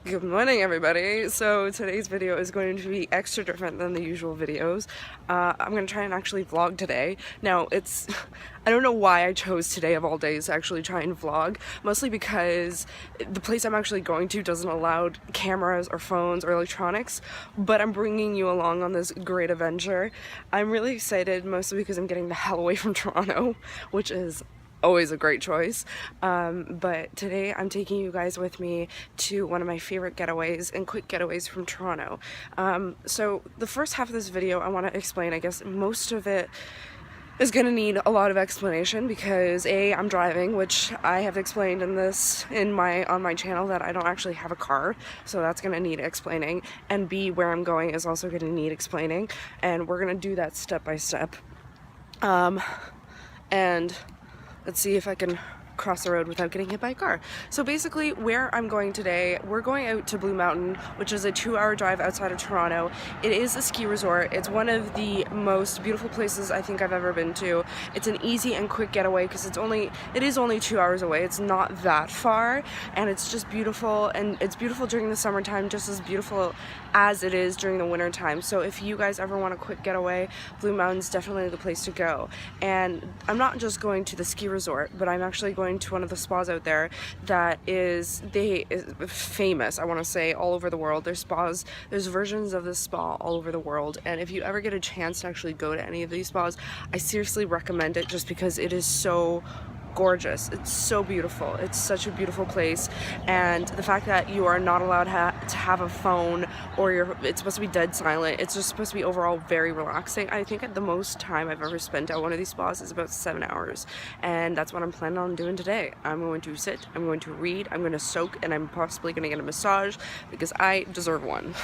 Good morning, everybody. So today's video is going to be extra different than the usual videos. I'm going to try and actually vlog today. Now, I don't know why I chose today of all days to actually try and vlog, mostly because the place I'm actually going to doesn't allow cameras or phones or electronics, but I'm bringing you along on this great adventure. I'm really excited, mostly because I'm getting the hell away from Toronto, which is always a great choice, but today I'm taking you guys with me to one of my favorite getaways and quick getaways from Toronto. So the first half of this video I want to explain, I guess most of it is going to need a lot of explanation because A, I'm driving, which I have explained on my channel that I don't actually have a car, so that's going to need explaining, and B, where I'm going is also going to need explaining, and we're going to do that step by step. And let's see if I can cross the road without getting hit by a car. So basically where I'm going today, we're going out to Blue Mountain, which is a 2-hour drive outside of Toronto. It is a ski resort. It's one of the most beautiful places I think I've ever been to. It's an easy and quick getaway because it is only 2 hours away. It's not that far, and it's just beautiful, and it's beautiful during the summertime, just as beautiful as it is during the winter time. So if you guys ever want a quick getaway, Blue Mountain's definitely the place to go. And I'm not just going to the ski resort, but I'm actually going to one of the spas out there that is famous, I want to say, all over the world. There's spas, there's versions of this spa all over the world, and if you ever get a chance to actually go to any of these spas, I seriously recommend it just because it is so gorgeous. It's so beautiful. It's such a beautiful place, and the fact that you are not allowed to have a phone, or it's supposed to be dead silent. It's just supposed to be overall very relaxing. I think at the most time I've ever spent at one of these spas is about 7 hours, and that's what I'm planning on doing today. I'm going to sit, I'm going to read, I'm going to soak, and I'm possibly going to get a massage because I deserve one.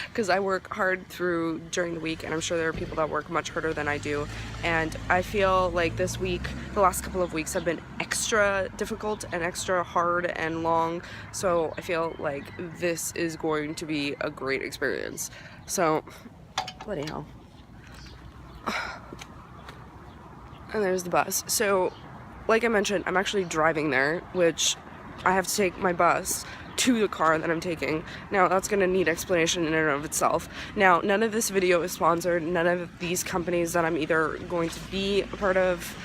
Because I work hard during the week, and I'm sure there are people that work much harder than I do, and I feel like this week, the last couple of weeks have been extra difficult and extra hard and long, so I feel like this is going to be a great experience. So, bloody hell. And there's the bus. So, like I mentioned, I'm actually driving there, which I have to take my bus to the car that I'm taking. Now that's going to need explanation in and of itself. Now, none of this video is sponsored. None of these companies that I'm either going to be a part of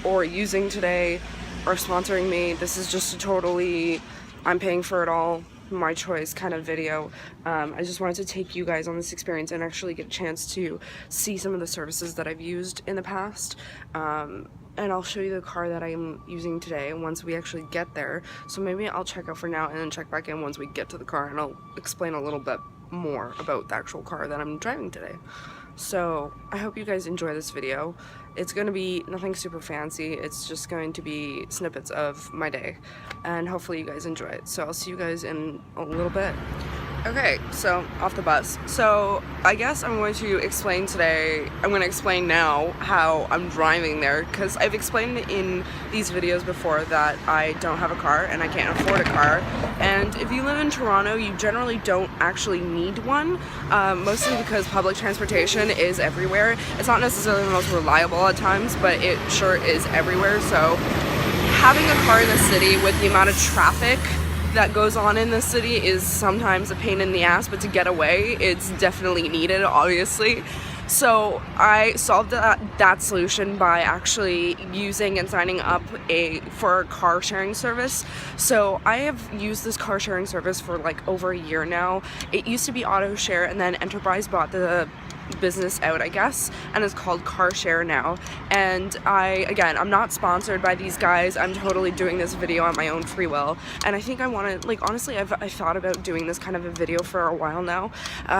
or using today are sponsoring me. This is just a totally, I'm paying for it all, my choice kind of video. I just wanted to take you guys on this experience and actually get a chance to see some of the services that I've used in the past. And I'll show you the car that I'm using today once we actually get there. So maybe I'll check out for now and then check back in once we get to the car, and I'll explain a little bit more about the actual car that I'm driving today. So I hope you guys enjoy this video. It's going to be nothing super fancy. It's just going to be snippets of my day, and hopefully you guys enjoy it. So I'll see you guys in a little bit. Okay, so off the bus. So I guess I'm going to explain today, I'm going to explain now how I'm driving there, because I've explained in these videos before that I don't have a car and I can't afford a car. And if you live in Toronto, you generally don't actually need one, mostly because public transportation is everywhere. It's not necessarily the most reliable at times, but it sure is everywhere. So having a car in the city with the amount of traffic that goes on in the city is sometimes a pain in the ass, but to get away, it's definitely needed, obviously. So I solved that solution by actually using and signing up for a car sharing service. So I have used this car sharing service for like over a year now. It used to be Auto Share, and then Enterprise bought the business out, I guess, and it's called CarShare now. And I'm not sponsored by these guys. I'm totally doing this video on my own free will, and I think I want to, like, honestly, I've thought about doing this kind of a video for a while now,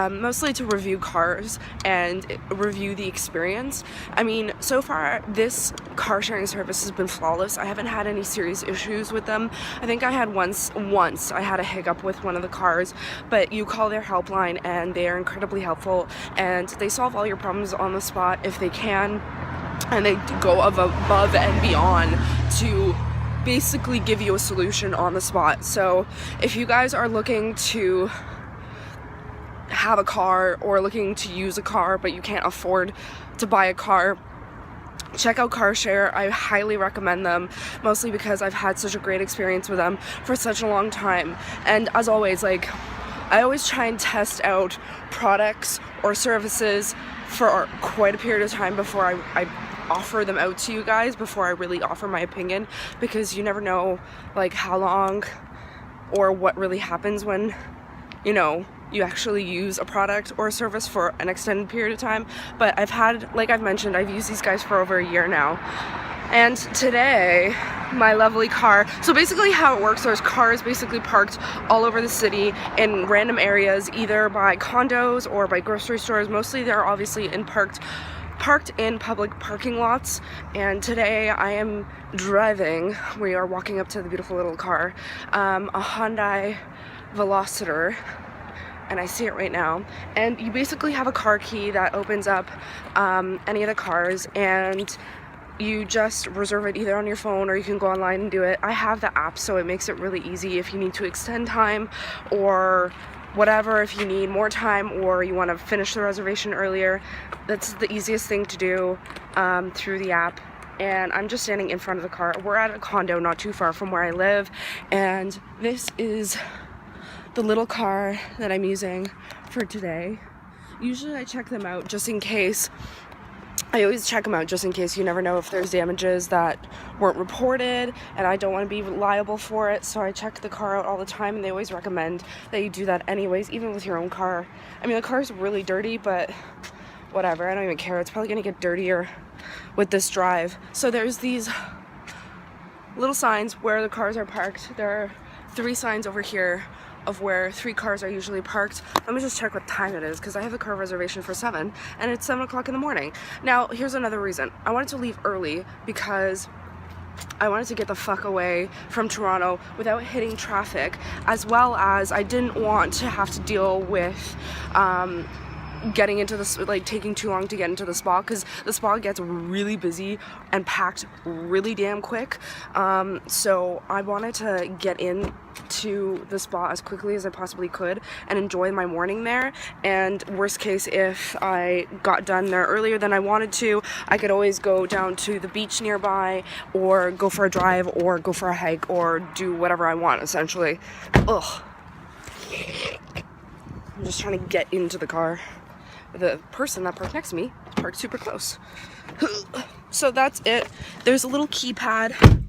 mostly to review cars and review the experience. I mean, so far this car sharing service has been flawless. I haven't had any serious issues with them. I think I had once I had a hiccup with one of the cars, but you call their helpline and they are incredibly helpful, and they solve all your problems on the spot if they can, and they go above and beyond to basically give you a solution on the spot. So if you guys are looking to have a car or looking to use a car but you can't afford to buy a car, check out CarShare. I highly recommend them, mostly because I've had such a great experience with them for such a long time. And as always, like, I always try and test out products or services for quite a period of time before I offer them out to you guys, before I really offer my opinion, because you never know like how long or what really happens when, you know, you actually use a product or a service for an extended period of time. But I've had, like I've mentioned, I've used these guys for over a year now. And today, my lovely car, so basically how it works, there's cars basically parked all over the city in random areas, either by condos or by grocery stores. Mostly they're obviously parked in public parking lots. And today I am driving, we are walking up to the beautiful little car, a Hyundai Velociter, and I see it right now. And you basically have a car key that opens up any of the cars, and you just reserve it either on your phone or you can go online and do it. I have the app, so it makes it really easy if you need to extend time or whatever, if you need more time or you want to finish the reservation earlier. That's the easiest thing to do through the app. And I'm just standing in front of the car. We're at a condo not too far from where I live, and this is the little car that I'm using for today. Usually I check them out just in case. I always check them out just in case. You never know if there's damages that weren't reported, and I don't want to be liable for it, so I check the car out all the time, and they always recommend that you do that anyways, even with your own car. I mean, the car's really dirty, but whatever, I don't even care. It's probably going to get dirtier with this drive. So there's these little signs where the cars are parked. There are 3 signs over here of where 3 cars are usually parked. Let me just check what time it is, because I have a car reservation for 7 and it's 7 o'clock in the morning. Now here's another reason. I wanted to leave early because I wanted to get the fuck away from Toronto without hitting traffic, as well as I didn't want to have to deal with getting into this, like, taking too long to get into the spa, because the spa gets really busy and packed really damn quick. So I wanted to get in to the spa as quickly as I possibly could and enjoy my morning there. And worst case, if I got done there earlier than I wanted to, I could always go down to the beach nearby, or go for a drive, or go for a hike, or do whatever I want, essentially. Ugh. I'm just trying to get into the car. The person that parked next to me parked super close. So that's it. There's a little keypad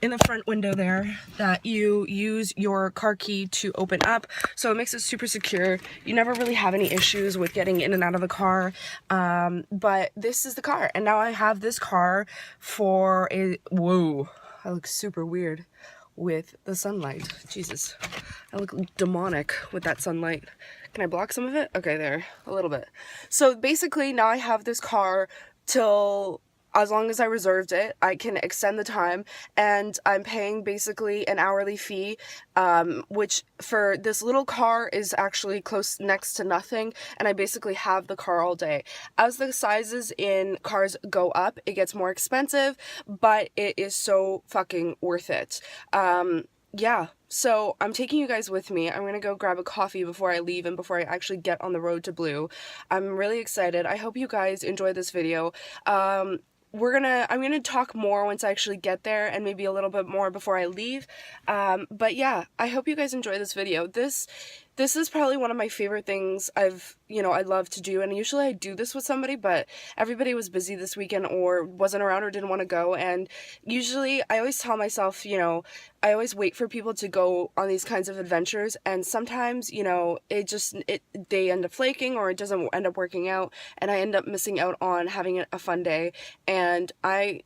in the front window there that you use your car key to open up, so it makes it super secure. You never really have any issues with getting in and out of the car. But this is the car, and now I have this car for a... Whoa, I look super weird with the sunlight. Jesus, I look demonic with that sunlight. Can I block some of it? Okay, there, a little bit. So basically now I have this car till, as long as I reserved it, I can extend the time, and I'm paying basically an hourly fee, which for this little car is actually close next to nothing, and I basically have the car all day. As the sizes in cars go up, it gets more expensive, but it is so fucking worth it. Yeah, so I'm taking you guys with me. I'm gonna go grab a coffee before I leave and before I actually get on the road to Blue. I'm really excited. I hope you guys enjoy this video. I'm gonna talk more once I actually get there, and maybe a little bit more before I leave. But yeah, I hope you guys enjoy this video. This is probably one of my favorite things I love to do, and usually I do this with somebody, but everybody was busy this weekend or wasn't around or didn't want to go, and usually I always tell myself, I always wait for people to go on these kinds of adventures, and sometimes, they end up flaking, or it doesn't end up working out, and I end up missing out on having a fun day, and I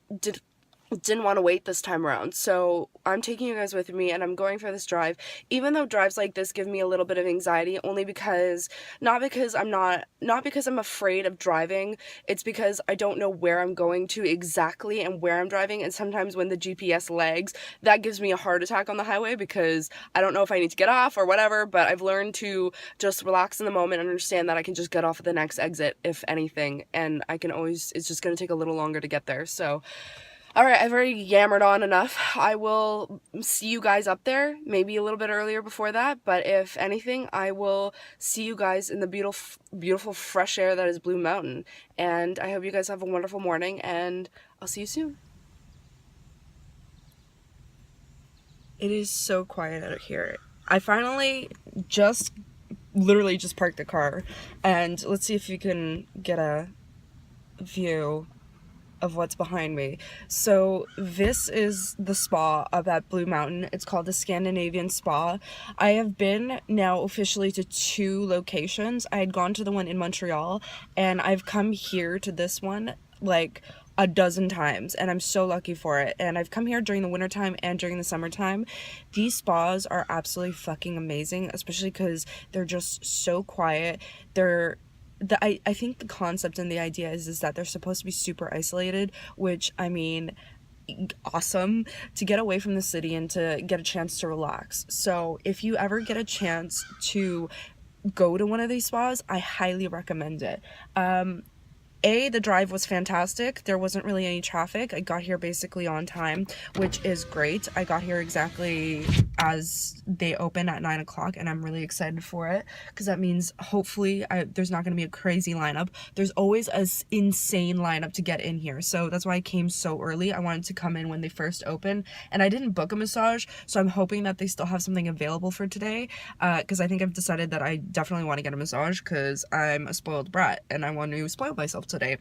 didn't want to wait this time around. So I'm taking you guys with me, and I'm going for this drive, even though drives like this give me a little bit of anxiety, only because not because I'm afraid of driving. It's because I don't know where I'm going to exactly and where I'm driving, and sometimes when the GPS lags, that gives me a heart attack on the highway, because I don't know if I need to get off or whatever. But I've learned to just relax in the moment and understand that I can just get off at the next exit if anything, and it's just going to take a little longer to get there. So alright, I've already yammered on enough. I will see you guys up there, maybe a little bit earlier before that, but if anything, I will see you guys in the beautiful, beautiful fresh air that is Blue Mountain. And I hope you guys have a wonderful morning, and I'll see you soon. It is so quiet out here. I finally literally just parked the car, and let's see if you can get a view of what's behind me. So this is the spa up at Blue Mountain. It's called the Scandinavian Spa. I have been now officially to 2 locations. I had gone to the one in Montreal, and I've come here to this one like a dozen times, and I'm so lucky for it. And I've come here during the wintertime and during the summertime. These spas are absolutely fucking amazing, especially because they're just so quiet. I think the concept and the idea is that they're supposed to be super isolated, which, I mean, awesome, to get away from the city and to get a chance to relax. So if you ever get a chance to go to one of these spas, I highly recommend it. The drive was fantastic. There wasn't really any traffic. I got here basically on time, which is great. I got here exactly as they open at 9 o'clock, and I'm really excited for it because that means hopefully there's not going to be a crazy lineup. There's always an insane lineup to get in here, so that's why I came so early. I wanted to come in when they first open, and I didn't book a massage, so I'm hoping that they still have something available for today, because I think I've decided that I definitely want to get a massage because I'm a spoiled brat and I want to spoil myself today.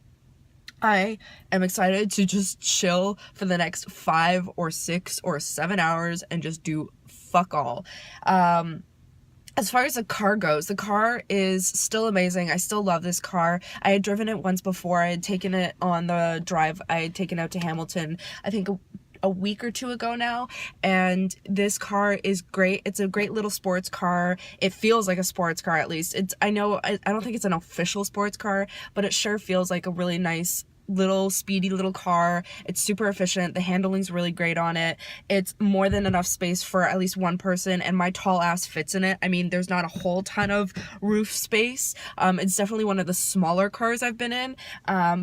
I am excited to just chill for the next 5 or 6 or 7 hours and just do fuck all. As far as the car goes, the car is still amazing. I still love this car. I had driven it once before. I had taken it on the drive. I had taken it out to Hamilton, I think a week or 2 ago now, and this car is great. It's a great little sports car. It feels like a sports car, at least. I don't think it's an official sports car, but it sure feels like a really nice little speedy little car. It's super efficient. The handling's really great on it. It's more than enough space for at least one person, and my tall ass fits in it. I mean, there's not a whole ton of roof space. It's definitely one of the smaller cars I've been in,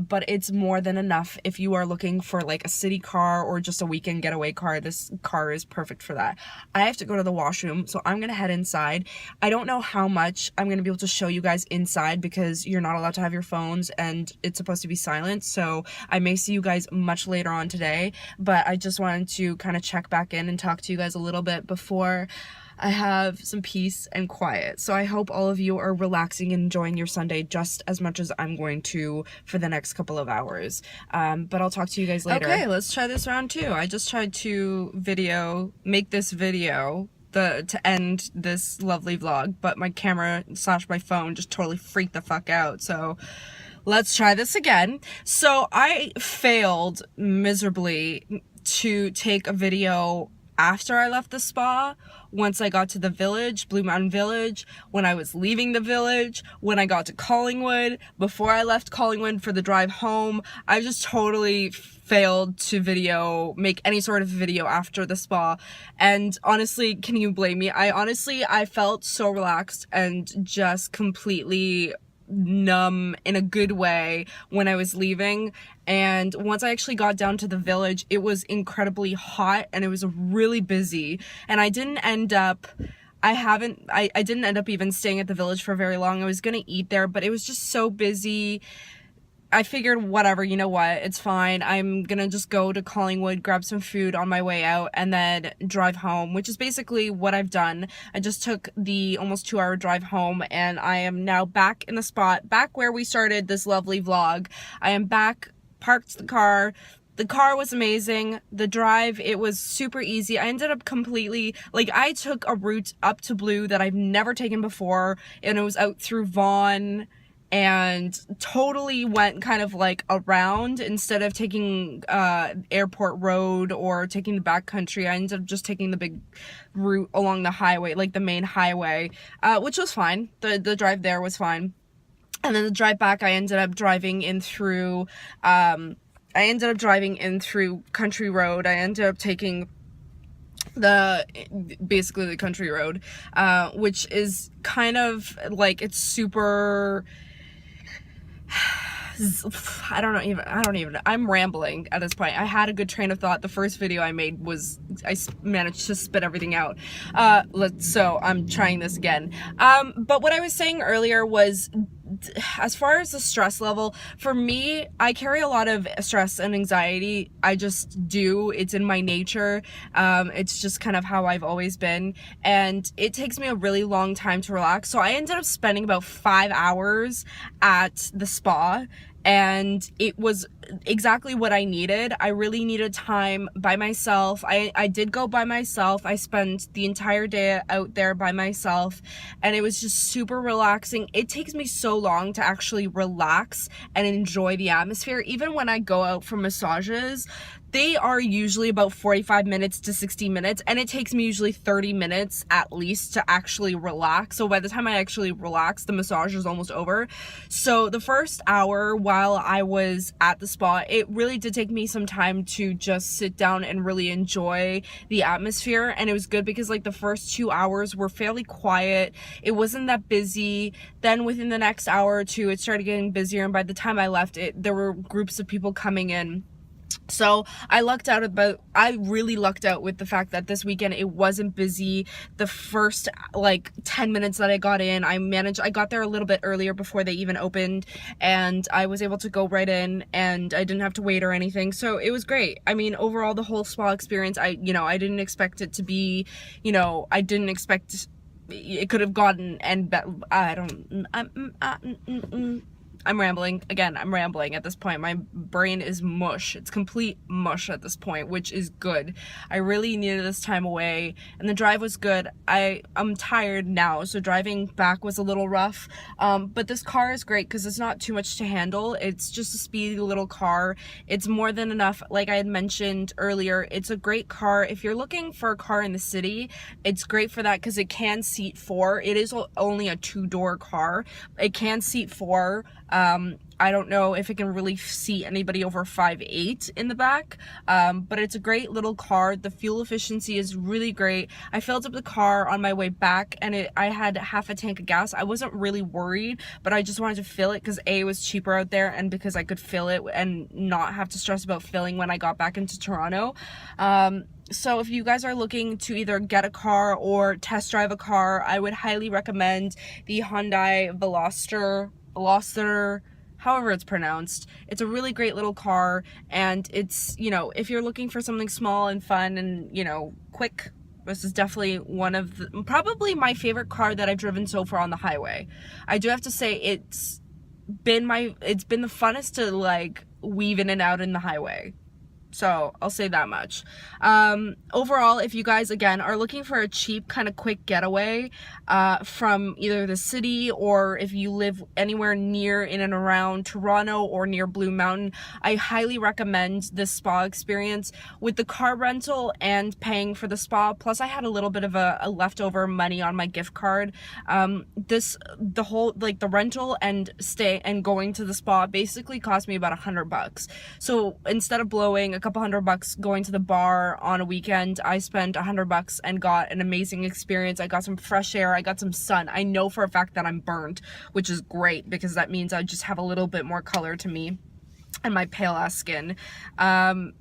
but it's more than enough if you are looking for like a city car or just a weekend getaway car. This car is perfect for that. I have to go to the washroom, so I'm gonna head inside. I don't know how much I'm gonna be able to show you guys inside because you're not allowed to have your phones and it's supposed to be silent, so I may see you guys much later on today, but I just wanted to kind of check back in and talk to you guys a little bit before I have some peace and quiet. So I hope all of you are relaxing and enjoying your Sunday just as much as I'm going to for the next couple of hours. But I'll talk to you guys later. Okay, let's try this round too. I just tried to make this video to end this lovely vlog, but my camera / my phone just totally freaked the fuck out. So let's try this again. So I failed miserably to take a video after I left the spa, once I got to the village, Blue Mountain Village, when I was leaving the village, when I got to Collingwood, before I left Collingwood for the drive home. I just totally failed to make any sort of video after the spa, and honestly, can you blame me? I felt so relaxed and just completely numb in a good way when I was leaving. And once I actually got down to the village, it was incredibly hot and it was really busy, and I didn't end up even staying at the village for very long. I was gonna eat there, but it was just so busy. I figured, whatever, you know what, it's fine. I'm gonna just go to Collingwood, grab some food on my way out, and then drive home, which is basically what I've done. I just took the almost 2-hour drive home, and I am now back in the spot, back where we started this lovely vlog. I am back, parked the car. The car was amazing. The drive, it was super easy. I ended up I took a route up to Blue that I've never taken before, and it was out through Vaughan, and totally went kind of like around instead of taking Airport Road or taking the backcountry. I ended up just taking the big route along the highway, like the main highway, which was fine. The drive there was fine. And then the drive back, I ended up driving in through Country Road. I ended up taking basically the country road, which is kind of like, it's super, I don't even, I'm rambling at this point. I had a good train of thought. The first video I made I managed to spit everything out. So I'm trying this again. But what I was saying earlier was as far as the stress level, for me, I carry a lot of stress and anxiety. I just do. It's in my nature. It's just kind of how I've always been. And it takes me a really long time to relax. So I ended up spending about 5 hours at the spa. And it was exactly what I needed. I really needed time by myself. I did go by myself. I spent the entire day out there by myself, and it was just super relaxing. It takes me so long to actually relax and enjoy the atmosphere. Even when I go out for massages, they are usually about 45 minutes to 60 minutes, and it takes me usually 30 minutes at least to actually relax. So by the time I actually relax, the massage is almost over. So the first hour while I was at the spa, it really did take me some time to just sit down and really enjoy the atmosphere. And it was good because like the first 2 hours were fairly quiet. It wasn't that busy. Then within the next hour or two, it started getting busier. And by the time I left, there were groups of people coming in. So I really lucked out with the fact that this weekend it wasn't busy. The first like 10 minutes that I got in, I got there a little bit earlier before they even opened, and I was able to go right in and I didn't have to wait or anything. So it was great. I mean, overall, the whole spa experience, I didn't expect it to be, I didn't expect it could have gotten, and I'm rambling. Again, I'm rambling at this point. My brain is mush. It's complete mush at this point, which is good. I really needed this time away, and the drive was good. I'm tired now, so driving back was a little rough. But this car is great because it's not too much to handle. It's just a speedy little car. It's more than enough. Like I had mentioned earlier, it's a great car. If you're looking for a car in the city, it's great for that because it can seat 4. It is only a 2-door car. It can seat 4. I don't know if it can really seat anybody over 5'8" in the back, but it's a great little car. The fuel efficiency is really great. I filled up the car on my way back, and I had half a tank of gas. I wasn't really worried, but I just wanted to fill it because A, it was cheaper out there, and because I could fill it and not have to stress about filling when I got back into Toronto. So if you guys are looking to either get a car or test drive a car, I would highly recommend the Hyundai Veloster, however it's pronounced. It's a really great little car, and it's, if you're looking for something small and fun and, quick, this is definitely probably my favorite car that I've driven so far on the highway. I do have to say it's been the funnest to like weave in and out in the highway. So I'll say that much. Overall, if you guys, again, are looking for a cheap kind of quick getaway from either the city, or if you live anywhere near in and around Toronto or near Blue Mountain, I highly recommend this spa experience with the car rental and paying for the spa. Plus I had a little bit of a leftover money on my gift card. The whole, like the rental and stay and going to the spa basically cost me about $100. So instead of blowing a couple $100 going to the bar on a weekend, I spent $100 and got an amazing experience. I got some fresh air, I got some sun. I know for a fact that I'm burnt, which is great because that means I just have a little bit more color to me and my pale ass skin.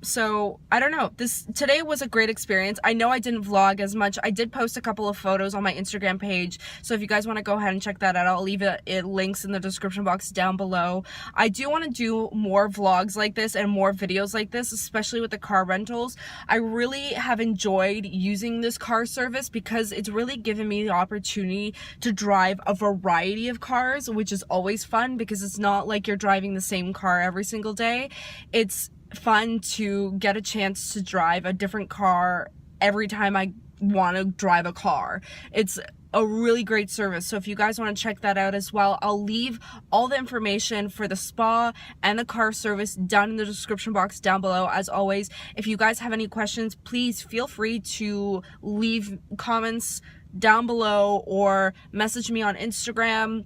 So I don't know, today was a great experience. I know I didn't vlog as much. I did post a couple of photos on my Instagram page, so if you guys want to go ahead and check that out, I'll leave it links in the description box down below. I do want to do more vlogs like this and more videos like this, especially with the car rentals. I really have enjoyed using this car service because it's really given me the opportunity to drive a variety of cars, which is always fun because it's not like you're driving the same car every single day. It's fun to get a chance to drive a different car every time I want to drive a car. It's a really great service. So if you guys want to check that out as well, I'll leave all the information for the spa and the car service down in the description box down below. As always, if you guys have any questions, please feel free to leave comments down below or message me on Instagram.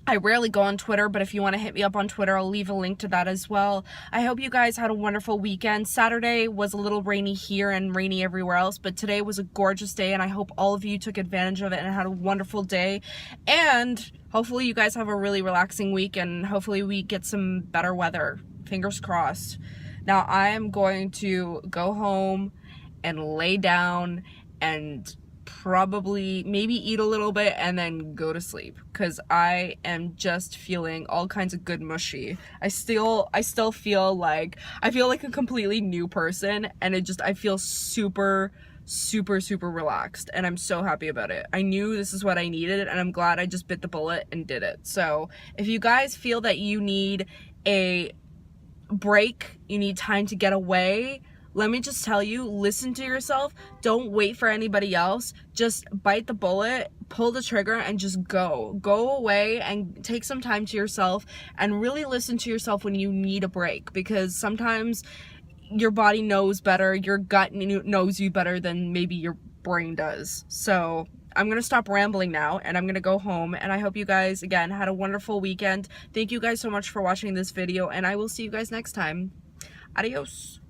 I rarely go on Twitter, but if you want to hit me up on Twitter, I'll leave a link to that as well. I hope you guys had a wonderful weekend. Saturday was a little rainy here and rainy everywhere else, but today was a gorgeous day, and I hope all of you took advantage of it and had a wonderful day. And hopefully you guys have a really relaxing week, and hopefully we get some better weather. Fingers crossed. Now I am going to go home and lay down and probably maybe eat a little bit and then go to sleep, because I am just feeling all kinds of good mushy. I still feel like a completely new person, and I feel super relaxed, and I'm so happy about it. I knew this is what I needed, and I'm glad I just bit the bullet and did it. So if you guys feel that you need a break, you need time to get away, let me just tell you, listen to yourself. Don't wait for anybody else. Just bite the bullet, pull the trigger, and just go away and take some time to yourself, and really listen to yourself when you need a break, because sometimes your body knows better, your gut knows you better than maybe your brain does. So I'm gonna stop rambling now, and I'm gonna go home, and I hope you guys again had a wonderful weekend. Thank you guys so much for watching this video, and I will see you guys next time. Adios.